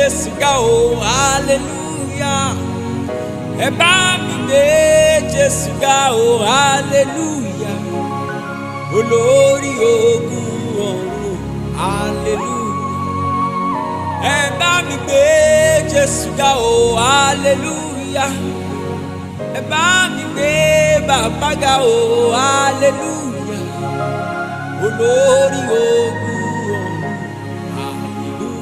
Jésù ga o, hallelujah. Ẹ bá mi gbé Jésù ga o, hallelujah. Olórí ogun ọ̀run, hallelujah. Ẹ bá mi gbé Jésù ga o, hallelujah. Ẹ bá mi gbé bàbá ga o, hallelujah. Olórí ogun ọ̀run, hallelujah.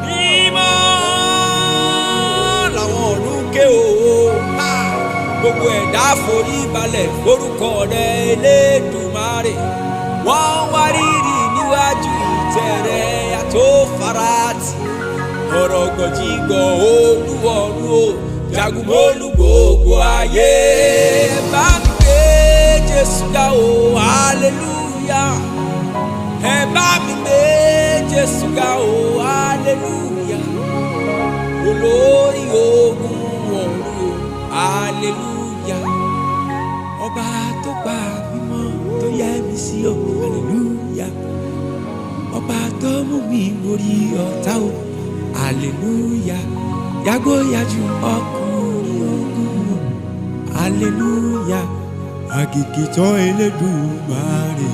Mímọ́ làwọn ọ̀run ké o, gbogbo ẹ̀dá forí balẹ̀ forúkọ rẹ̀ Elédùmarè. Wọ́n wá rírì níwájú ìtẹ́ rẹ̀ àtòfarati. Ọ̀rọ̀ gọ̀jígọ̀ Olúwọ̀run o, jagunmólú gbogbo ayé. Ẹ bá mi gbé Jésù ga o, hallelujah. Ẹ bá mi gbé Jésù ga o, hallelujah. Olórí ogun ọ̀run o, hallelujah. Ọba tó pa mímọ́ tó yẹ mí sí o, hallelujah. Ọba tó mú mi borí ọ̀tá o, hallelujah. Yàgbóyàjú ọkùnrin ogun, hallelujah. Àgìgìtàn Elédùmarè.